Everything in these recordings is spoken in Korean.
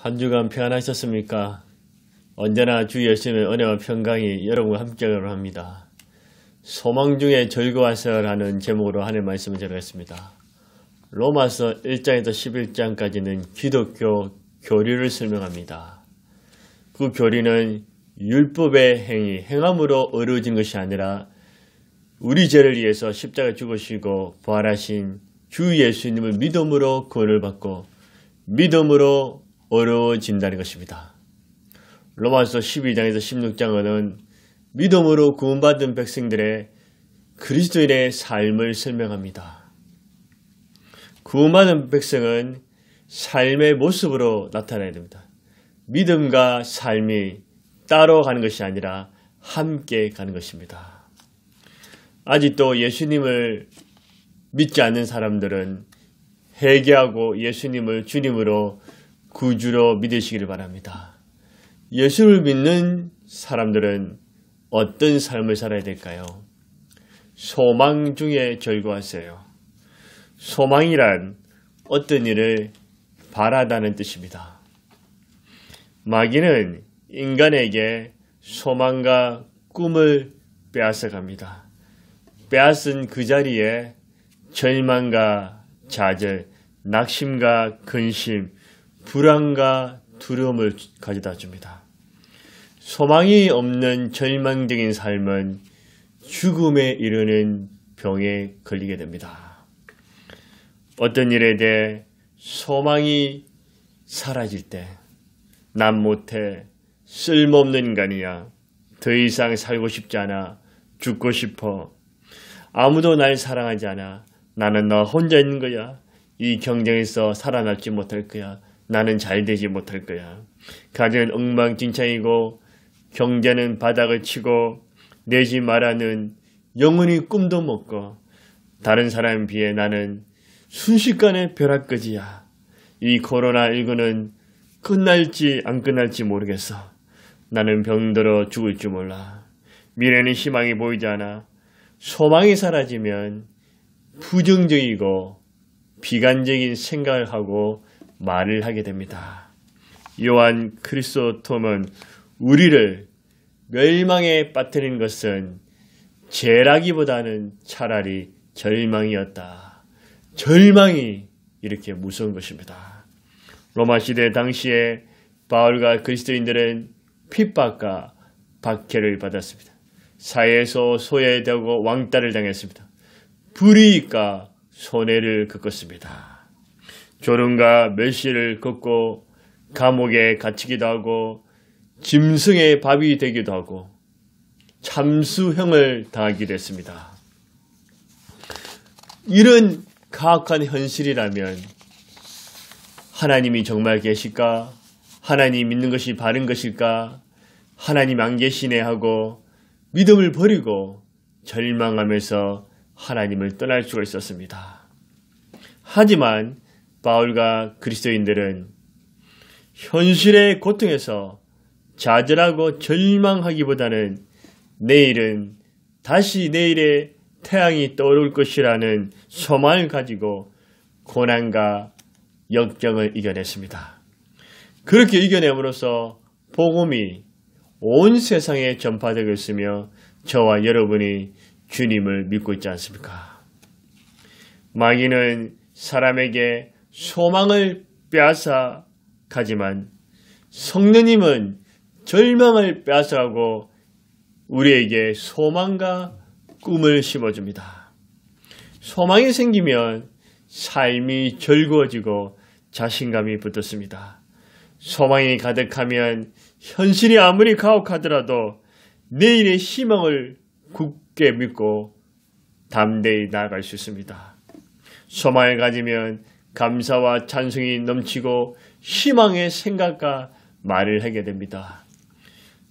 한 주간 평안하셨습니까? 언제나 주 예수님의 은혜와 평강이 여러분과 함께하기로 합니다. 소망 중에 즐거워하세요라는 제목으로 하나님의 말씀을 전하겠습니다. 로마서 1장에서 11장까지는 기독교 교리를 설명합니다. 그 교리는 율법의 행위, 행함으로 어려워진 것이 아니라 우리 죄를 위해서 십자가에 죽으시고 부활하신 주 예수님을 믿음으로 구원을 받고 믿음으로 어려워진다는 것입니다. 로마서 12장에서 16장은 믿음으로 구원받은 백성들의 그리스도인의 삶을 설명합니다. 구원받은 백성은 삶의 모습으로 나타나야 됩니다. 믿음과 삶이 따로 가는 것이 아니라 함께 가는 것입니다. 아직도 예수님을 믿지 않는 사람들은 회개하고 예수님을 주님으로 구주로 믿으시기를 바랍니다. 예수를 믿는 사람들은 어떤 삶을 살아야 될까요? 소망 중에 즐거워하세요. 소망이란 어떤 일을 바라다는 뜻입니다. 마귀는 인간에게 소망과 꿈을 빼앗아갑니다. 빼앗은 그 자리에 절망과 좌절, 낙심과 근심, 불안과 두려움을 가져다 줍니다. 소망이 없는 절망적인 삶은 죽음에 이르는 병에 걸리게 됩니다. 어떤 일에 대해 소망이 사라질 때 난 못해, 쓸모없는 인간이야, 더 이상 살고 싶지 않아, 죽고 싶어, 아무도 날 사랑하지 않아, 나는 너 혼자 있는 거야, 이 경쟁에서 살아남지 못할 거야, 나는 잘 되지 못할 거야, 가정은 엉망진창이고 경제는 바닥을 치고 내지 말하는 영원히 꿈도 못 꿔, 다른 사람에 비해 나는 순식간에 벼락거지야. 이 코로나19는 끝날지 안 끝날지 모르겠어. 나는 병들어 죽을 줄 몰라. 미래는 희망이 보이지 않아. 소망이 사라지면 부정적이고 비관적인 생각을 하고 말을 하게 됩니다. 요한 크리스토톰은 우리를 멸망에 빠뜨린 것은 죄라기보다는 차라리 절망이었다. 절망이 이렇게 무서운 것입니다. 로마 시대 당시에 바울과 그리스도인들은 핍박과 박해를 받았습니다. 사회에서 소외되고 왕따를 당했습니다. 불이익과 손해를 겪었습니다. 졸음과 멸시를 겪고 감옥에 갇히기도 하고 짐승의 밥이 되기도 하고 참수형을 당하기도 했습니다. 이런 가혹한 현실이라면 하나님이 정말 계실까? 하나님 믿는 것이 바른 것일까? 하나님 안 계시네 하고 믿음을 버리고 절망하면서 하나님을 떠날 수가 있었습니다. 하지만 바울과 그리스도인들은 현실의 고통에서 좌절하고 절망하기보다는 내일은 다시 내일의 태양이 떠오를 것이라는 소망을 가지고 고난과 역경을 이겨냈습니다. 그렇게 이겨냄으로써 복음이 온 세상에 전파되고 있으며 저와 여러분이 주님을 믿고 있지 않습니까? 마귀는 사람에게 소망을 빼앗아 가지만 성령님은 절망을 빼앗아가고 우리에게 소망과 꿈을 심어줍니다. 소망이 생기면 삶이 즐거워지고 자신감이 붙었습니다. 소망이 가득하면 현실이 아무리 가혹하더라도 내일의 희망을 굳게 믿고 담대히 나아갈 수 있습니다. 소망을 가지면 감사와 찬송이 넘치고 희망의 생각과 말을 하게 됩니다.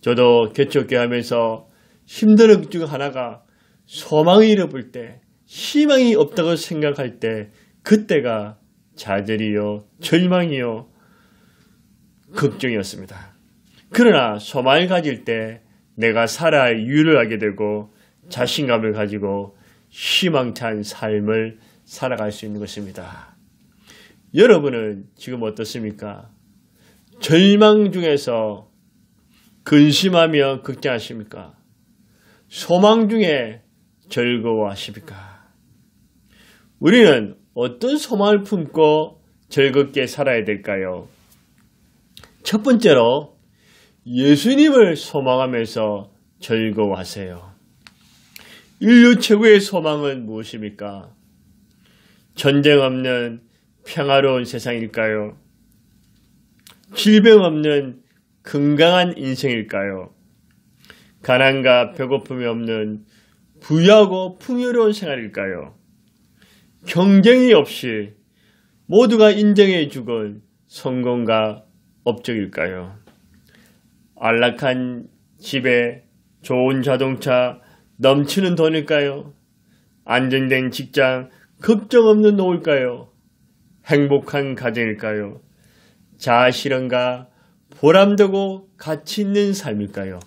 저도 개척교회 하면서 힘든 것 중 하나가 소망을 잃어볼 때, 희망이 없다고 생각할 때 그때가 좌절이요, 절망이요, 걱정이었습니다. 그러나 소망을 가질 때 내가 살아야 이유를 알게 되고 자신감을 가지고 희망찬 삶을 살아갈 수 있는 것입니다. 여러분은 지금 어떻습니까? 절망 중에서 근심하며 걱정하십니까? 소망 중에 즐거워하십니까? 우리는 어떤 소망을 품고 즐겁게 살아야 될까요? 첫 번째로 예수님을 소망하면서 즐거워하세요. 인류 최고의 소망은 무엇입니까? 전쟁 없는 평화로운 세상일까요? 질병 없는 건강한 인생일까요? 가난과 배고픔이 없는 부유하고 풍요로운 생활일까요? 경쟁이 없이 모두가 인정해 주건 성공과 업적일까요? 안락한 집에 좋은 자동차, 넘치는 돈일까요? 안정된 직장, 걱정 없는 노일까요? 행복한 가정일까요? 자아실현과 보람되고 가치 있는 삶일까요?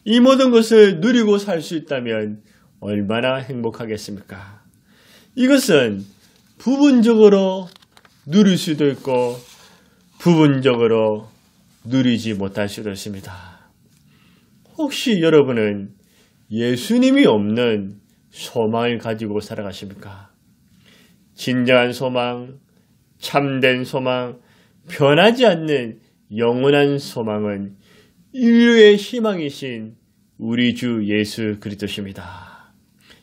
이 모든 것을 누리고 살 수 있다면 얼마나 행복하겠습니까? 이것은 부분적으로 누릴 수도 있고 부분적으로 누리지 못할 수도 있습니다. 혹시 여러분은 예수님이 없는 소망을 가지고 살아가십니까? 진정한 소망, 참된 소망, 변하지 않는 영원한 소망은 인류의 희망이신 우리 주 예수 그리스도십니다.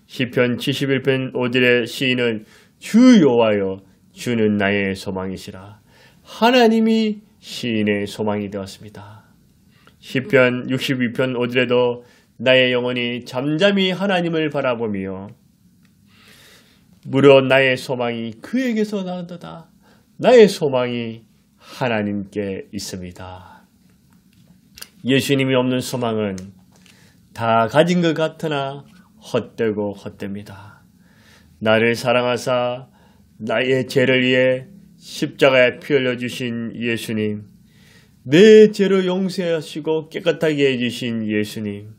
시편 71편 5절의 시인은 주 여호와여 주는 나의 소망이시라. 하나님이 시인의 소망이 되었습니다. 시편 62편 5절에도 나의 영혼이 잠잠히 하나님을 바라보며 무려 나의 소망이 그에게서 나온도다. 나의 소망이 하나님께 있습니다. 예수님이 없는 소망은 다 가진 것 같으나 헛되고 헛됩니다. 나를 사랑하사 나의 죄를 위해 십자가에 피 흘려주신 예수님, 내 죄를 용서하시고 깨끗하게 해주신 예수님,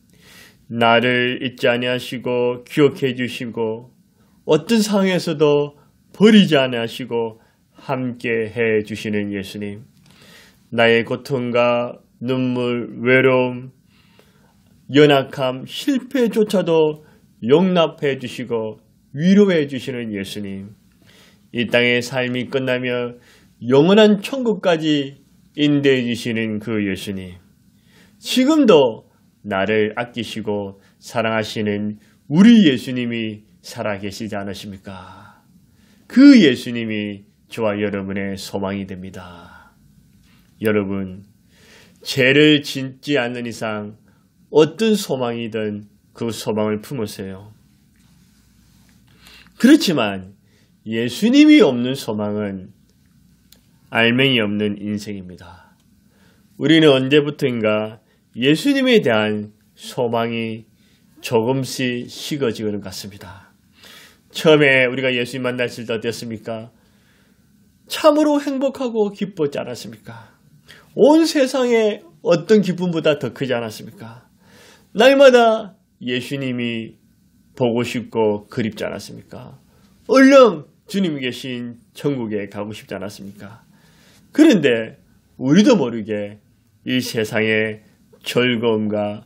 나를 잊지 아니하시고 기억해 주시고 어떤 상황에서도 버리지 아니하시고 함께 해 주시는 예수님, 나의 고통과 눈물, 외로움, 연약함, 실패조차도 용납해 주시고 위로해 주시는 예수님, 이 땅의 삶이 끝나며 영원한 천국까지 인도해 주시는 그 예수님, 지금도 나를 아끼시고 사랑하시는 우리 예수님이 살아계시지 않으십니까? 그 예수님이 저와 여러분의 소망이 됩니다. 여러분, 죄를 짓지 않는 이상 어떤 소망이든 그 소망을 품으세요. 그렇지만 예수님이 없는 소망은 알맹이 없는 인생입니다. 우리는 언제부터인가 예수님에 대한 소망이 조금씩 식어지는 것 같습니다. 처음에 우리가 예수님 만났을 때 어땠습니까? 참으로 행복하고 기뻤지 않았습니까? 온 세상에 어떤 기쁨보다 더 크지 않았습니까? 날마다 예수님이 보고 싶고 그립지 않았습니까? 얼른 주님이 계신 천국에 가고 싶지 않았습니까? 그런데 우리도 모르게 이 세상의 즐거움과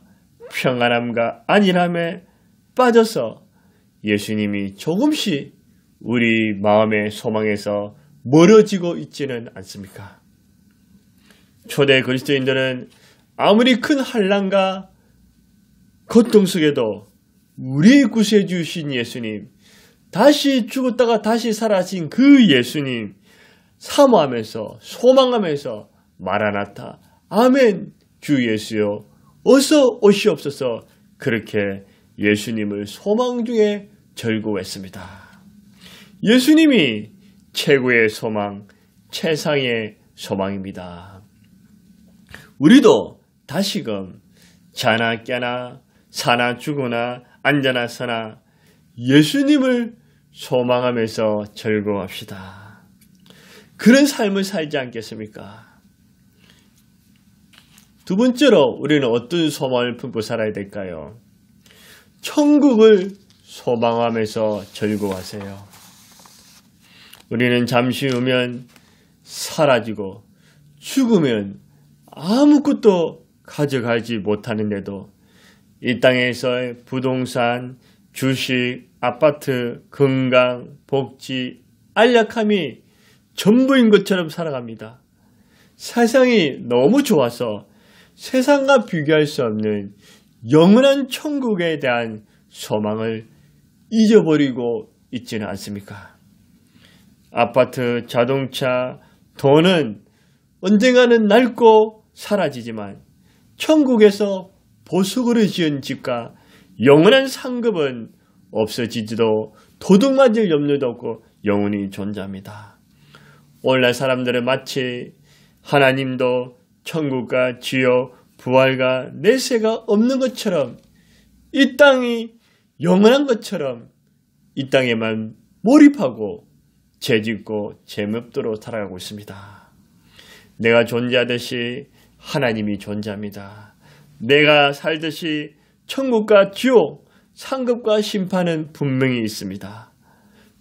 평안함과 안일함에 빠져서 예수님이 조금씩 우리 마음의 소망에서 멀어지고 있지는 않습니까? 초대 그리스도인들은 아무리 큰 환난과 고통 속에도 우리 구세해 주신 예수님, 다시 죽었다가 다시 살아신 그 예수님 사모하면서 소망하면서 마라나타 아멘 주 예수여 어서 오시옵소서, 그렇게 예수님을 소망 중에 즐거워했습니다. 예수님이 최고의 소망, 최상의 소망입니다. 우리도 다시금 자나 깨나 사나 죽으나 앉아나 서나 예수님을 소망하면서 즐거워합시다. 그런 삶을 살지 않겠습니까? 두 번째로 우리는 어떤 소망을 품고 살아야 될까요? 천국을 소망하면서 즐거워하세요. 우리는 잠시 후면 사라지고 죽으면 아무것도 가져가지 못하는데도 이 땅에서의 부동산, 주식, 아파트, 건강, 복지, 안락함이 전부인 것처럼 살아갑니다. 세상이 너무 좋아서 세상과 비교할 수 없는 영원한 천국에 대한 소망을 잊어버리고 있지는 않습니까? 아파트, 자동차, 돈은 언젠가는 낡고 사라지지만 천국에서 보석으로 지은 집과 영원한 상급은 없어지지도 도둑 맞을 염려도 없고 영원히 존재합니다. 오늘날 사람들은 마치 하나님도 천국과 지옥, 부활과 내세가 없는 것처럼 이 땅이 영원한 것처럼 이 땅에만 몰입하고 죄짓고 죄업도로 살아가고 있습니다. 내가 존재하듯이 하나님이 존재합니다. 내가 살듯이 천국과 지옥, 상급과 심판은 분명히 있습니다.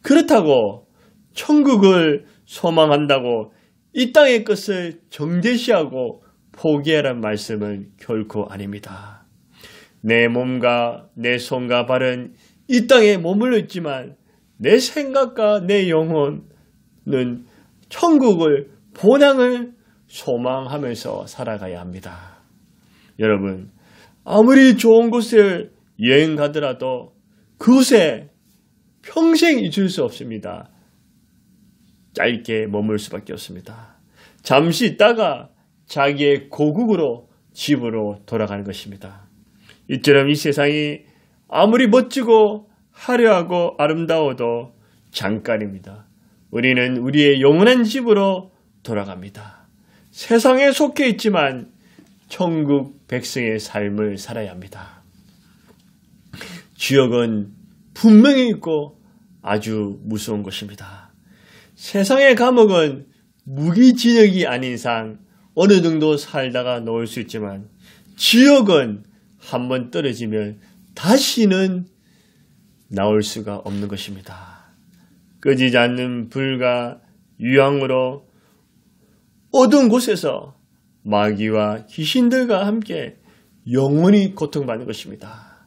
그렇다고 천국을 소망한다고 이 땅의 것을 정죄시하고 포기하라는 말씀은 결코 아닙니다. 내 몸과 내 손과 발은 이 땅에 머물러 있지만 내 생각과 내 영혼은 천국을, 본향을 소망하면서 살아가야 합니다. 여러분, 아무리 좋은 곳에 여행 가더라도 그곳에 평생 있을 수 없습니다. 짧게 머물 수밖에 없습니다. 잠시 있다가 자기의 고국으로, 집으로 돌아가는 것입니다. 이처럼 이 세상이 아무리 멋지고 화려하고 아름다워도 잠깐입니다. 우리는 우리의 영원한 집으로 돌아갑니다. 세상에 속해 있지만 천국 백성의 삶을 살아야 합니다. 지옥은 분명히 있고 아주 무서운 것입니다. 세상의 감옥은 무기징역이 아닌 이상 어느 정도 살다가 놓을 수 있지만 지옥은 한번 떨어지면 다시는 나올 수가 없는 것입니다. 끄지지 않는 불과 유황으로 어두운 곳에서 마귀와 귀신들과 함께 영원히 고통받는 것입니다.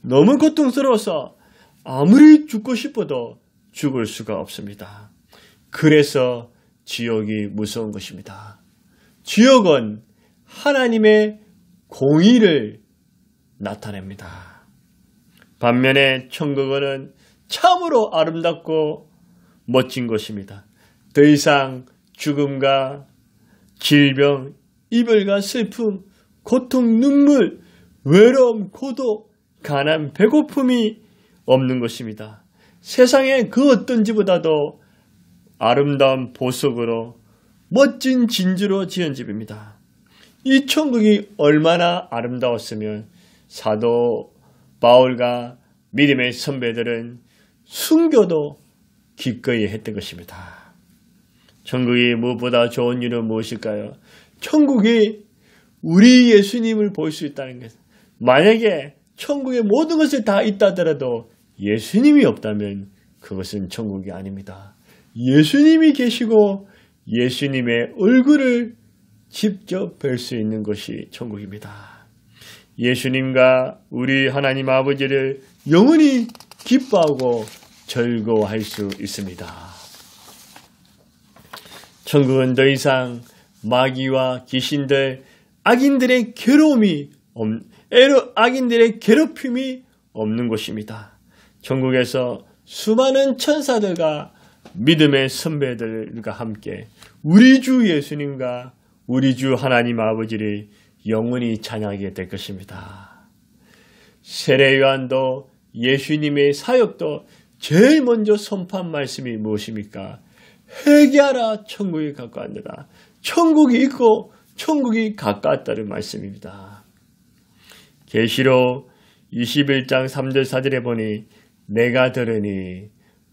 너무 고통스러워서 아무리 죽고 싶어도 죽을 수가 없습니다. 그래서 지옥이 무서운 것입니다. 지옥은 하나님의 공의를 나타냅니다. 반면에 천국은 참으로 아름답고 멋진 것입니다. 더 이상 죽음과 질병, 이별과 슬픔, 고통, 눈물, 외로움, 고독, 가난, 배고픔이 없는 것입니다. 세상의 그 어떤 집보다도 아름다운 보석으로 멋진 진주로 지은 집입니다. 이 천국이 얼마나 아름다웠으면 사도 바울과 믿음의 선배들은 순교도 기꺼이 했던 것입니다. 천국이 무엇보다 좋은 이유는 무엇일까요? 천국이 우리 예수님을 볼 수 있다는 것. 만약에 천국의 모든 것이 다 있다 하더라도 예수님이 없다면 그것은 천국이 아닙니다. 예수님이 계시고 예수님의 얼굴을 직접 뵐 수 있는 것이 천국입니다. 예수님과 우리 하나님 아버지를 영원히 기뻐하고 즐거워할 수 있습니다. 천국은 더 이상 마귀와 귀신들, 악인들의 괴롭힘이 없는 곳입니다. 천국에서 수많은 천사들과 믿음의 선배들과 함께 우리 주 예수님과 우리 주 하나님 아버지를 영원히 찬양하게 될 것입니다. 세례 요한도 예수님의 사역도 제일 먼저 선포한 말씀이 무엇입니까? 회개하라, 천국이 가까웠느라. 천국이 있고 천국이 가까웠다는 말씀입니다. 계시록 21장 3절 4절에 보니 내가 들으니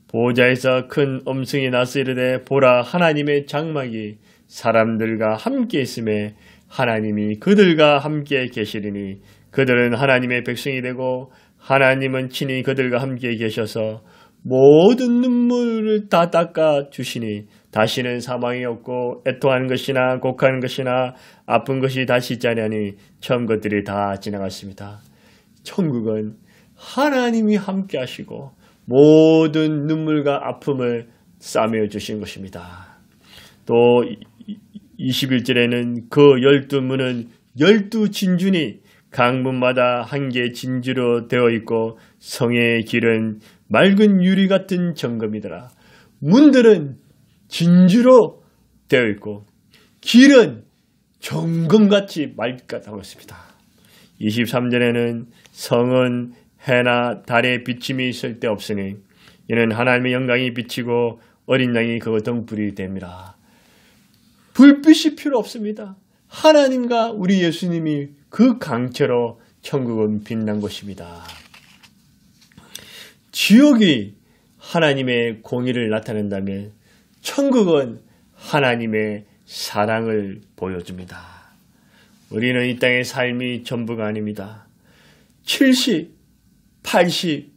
보좌에서 큰 음성이 나서 이르되 보라, 하나님의 장막이 사람들과 함께 있음에 하나님이 그들과 함께 계시리니 그들은 하나님의 백성이 되고 하나님은 친히 그들과 함께 계셔서 모든 눈물을 다 닦아 주시니 다시는 사망이 없고 애통하는 것이나 곡하는 것이나 아픈 것이 다시 있지 아니하니 처음 것들이 다 지나갔습니다. 천국은 하나님이 함께 하시고 모든 눈물과 아픔을 싸매어 주신 것입니다. 또 21절에는 그 12문은 12진주니 강문마다 한 개의 진주로 되어 있고 성의 길은 맑은 유리 같은 정금이더라. 문들은 진주로 되어 있고 길은 정금같이 맑다고 했습니다. 23절에는 성은 해나 달의 비침이 쓸데없으니 이는 하나님의 영광이 비치고 어린 양이 그 등불이 됩니다. 불빛이 필요 없습니다. 하나님과 우리 예수님이 그 강체로 천국은 빛난 것입니다. 지옥이 하나님의 공의를 나타낸다면 천국은 하나님의 사랑을 보여줍니다. 우리는 이 땅의 삶이 전부가 아닙니다. 70, 80,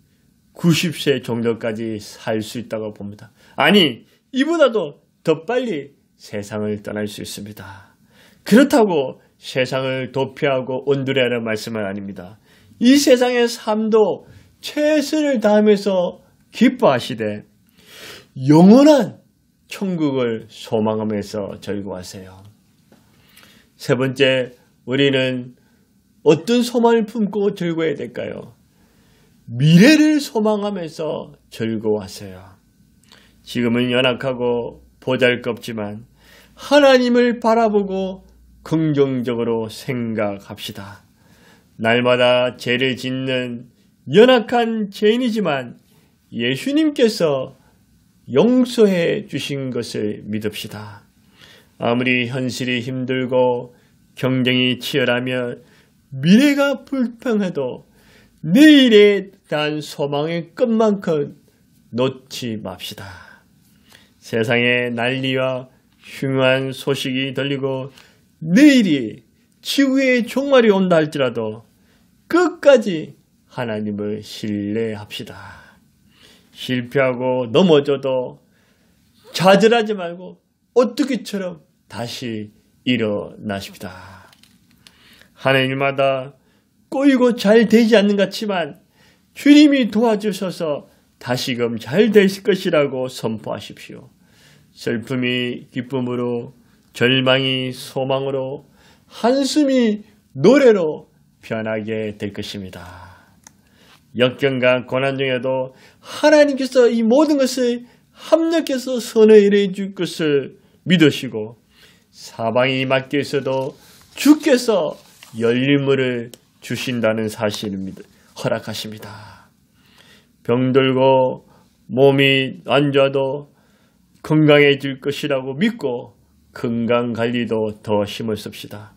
90세 정도까지 살 수 있다고 봅니다. 아니, 이보다도 더 빨리 세상을 떠날 수 있습니다. 그렇다고 세상을 도피하고 온두려하는 말씀은 아닙니다. 이 세상의 삶도 최선을 다하면서 기뻐하시되 영원한 천국을 소망하면서 즐거워하세요. 세 번째, 우리는 어떤 소망을 품고 즐거워해야 될까요? 미래를 소망하면서 즐거워하세요. 지금은 연약하고 보잘것없지만 하나님을 바라보고 긍정적으로 생각합시다. 날마다 죄를 짓는 연약한 죄인이지만 예수님께서 용서해 주신 것을 믿읍시다. 아무리 현실이 힘들고 경쟁이 치열하며 미래가 불평해도 내일에 대한 소망의 끝만큼 놓지 맙시다. 세상에 난리와 흉한 소식이 들리고 내일이 지구의 종말이 온다 할지라도 끝까지 하나님을 신뢰합시다. 실패하고 넘어져도 좌절하지 말고 어떻게처럼 다시 일어나십니다. 하나님마다 꼬이고 잘 되지 않는 것 같지만 주님이 도와주셔서 다시금 잘 될 것이라고 선포하십시오. 슬픔이 기쁨으로, 절망이 소망으로, 한숨이 노래로 변하게 될 것입니다. 역경과 고난 중에도 하나님께서 이 모든 것을 합력해서 선을 일해 줄 것을 믿으시고 사방이 막혀 있어도 주께서 열림을 주신다는 사실을 허락하십니다. 병들고 몸이 안 좋아도 건강해질 것이라고 믿고 건강관리도 더 힘을 씁시다.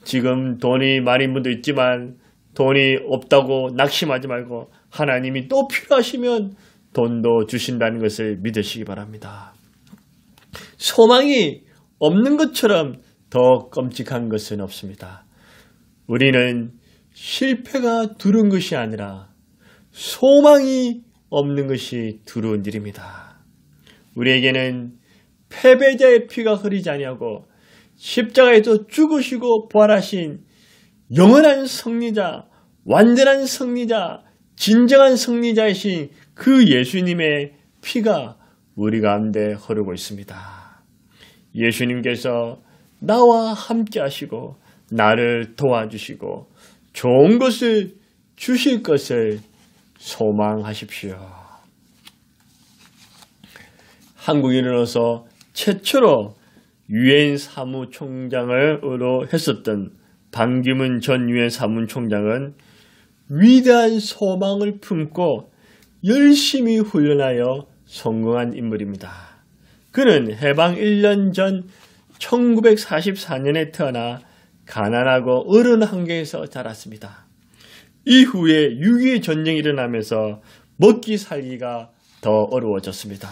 지금 돈이 많이 묻어 있지만 돈이 없다고 낙심하지 말고 하나님이 또 필요하시면 돈도 주신다는 것을 믿으시기 바랍니다. 소망이 없는 것처럼 더 끔찍한 것은 없습니다. 우리는 실패가 두려운 것이 아니라 소망이 없는 것이 두려운 일입니다. 우리에게는 패배자의 피가 흐르지 아니하고 십자가에서 죽으시고 부활하신 영원한 승리자, 완전한 승리자, 진정한 승리자이신 그 예수님의 피가 우리 가운데 흐르고 있습니다. 예수님께서 나와 함께 하시고 나를 도와주시고 좋은 것을 주실 것을 소망하십시오. 한국인으로서 최초로 유엔 사무총장으로 했었던 반기문 전 유엔 사무총장은 위대한 소망을 품고 열심히 훈련하여 성공한 인물입니다. 그는 해방 1년 전 1944년에 태어나 가난하고 어려운 환경에서 자랐습니다. 이후에 6.25 전쟁이 일어나면서 먹기 살기가 더 어려워졌습니다.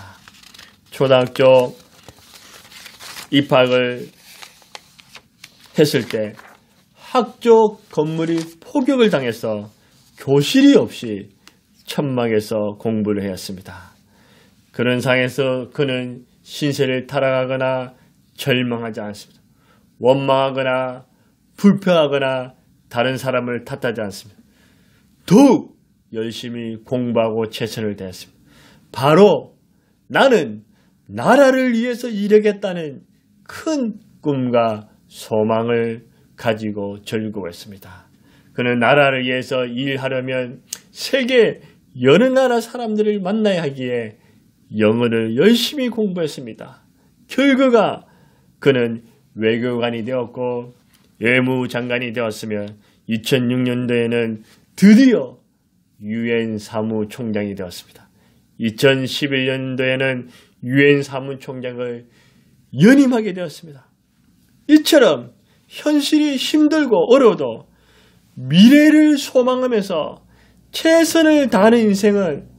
초등학교 입학을 했을 때 학교 건물이 포격을 당해서 교실이 없이 천막에서 공부를 해왔습니다. 그런 상황에서 그는 신세를 타락하거나 절망하지 않습니다. 원망하거나 불평하거나 다른 사람을 탓하지 않습니다. 더욱 열심히 공부하고 최선을 다했습니다. 바로 나는 나라를 위해서 일하겠다는 큰 꿈과 소망을 가지고 즐거워했습니다. 그는 나라를 위해서 일하려면 세계 여러 나라 사람들을 만나야 하기에 영어를 열심히 공부했습니다. 결과가 그는 외교관이 되었고 외무장관이 되었으며 2006년도에는 드디어 유엔 사무총장이 되었습니다. 2011년도에는 유엔 사무총장을 연임하게 되었습니다. 이처럼 현실이 힘들고 어려워도 미래를 소망하면서 최선을 다하는 인생은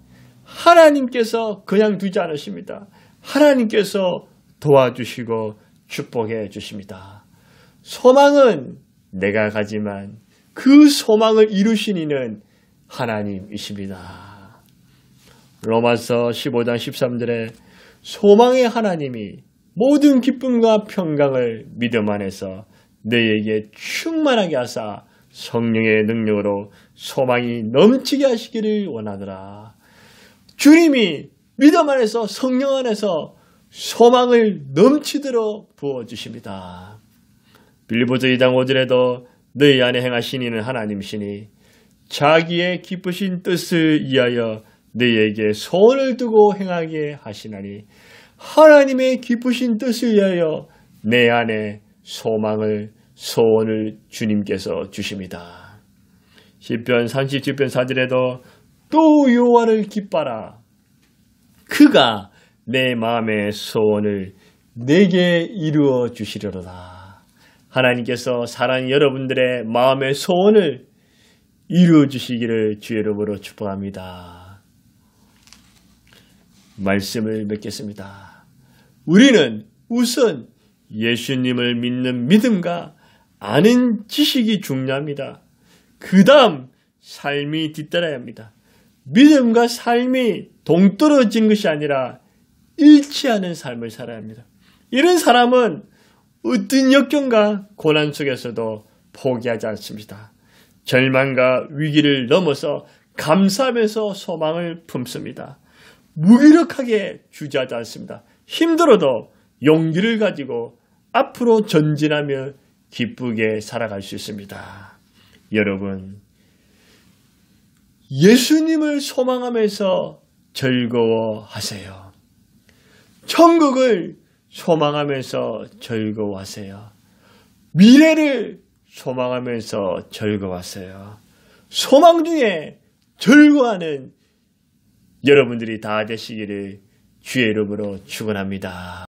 하나님께서 그냥 두지 않으십니다. 하나님께서 도와주시고 축복해 주십니다. 소망은 내가 가지만 그 소망을 이루신 이는 하나님이십니다. 로마서 15장 13절에 소망의 하나님이 모든 기쁨과 평강을 믿음 안에서 너희에게 충만하게 하사 성령의 능력으로 소망이 넘치게 하시기를 원하더라. 주님이 믿음 안에서 성령 안에서 소망을 넘치도록 부어주십니다. 빌립보서 2장 5절에도 너희 안에 행하신 이는 하나님이시니 자기의 기쁘신 뜻을 위하여 너희에게 소원을 두고 행하게 하시나니 하나님의 기쁘신 뜻을 위하여 내 안에 소원을 주님께서 주십니다. 시편 37편 4절에도 또 여호와를 기뻐하라. 그가 내 마음의 소원을 내게 이루어 주시려다. 하나님께서 사랑하는 여러분들의 마음의 소원을 이루어 주시기를 주의 이름으로 축복합니다. 말씀을 맺겠습니다. 우리는 우선 예수님을 믿는 믿음과 아는 지식이 중요합니다. 그 다음 삶이 뒤따라야 합니다. 믿음과 삶이 동떨어진 것이 아니라 일치하는 삶을 살아야 합니다. 이런 사람은 어떤 역경과 고난 속에서도 포기하지 않습니다. 절망과 위기를 넘어서 감사하면서 소망을 품습니다. 무기력하게 주저하지 않습니다. 힘들어도 용기를 가지고 앞으로 전진하며 기쁘게 살아갈 수 있습니다. 여러분, 예수님을 소망하면서 즐거워하세요. 천국을 소망하면서 즐거워하세요. 미래를 소망하면서 즐거워하세요. 소망 중에 즐거워하는 여러분들이 다 되시기를 주의 이름으로 축원합니다.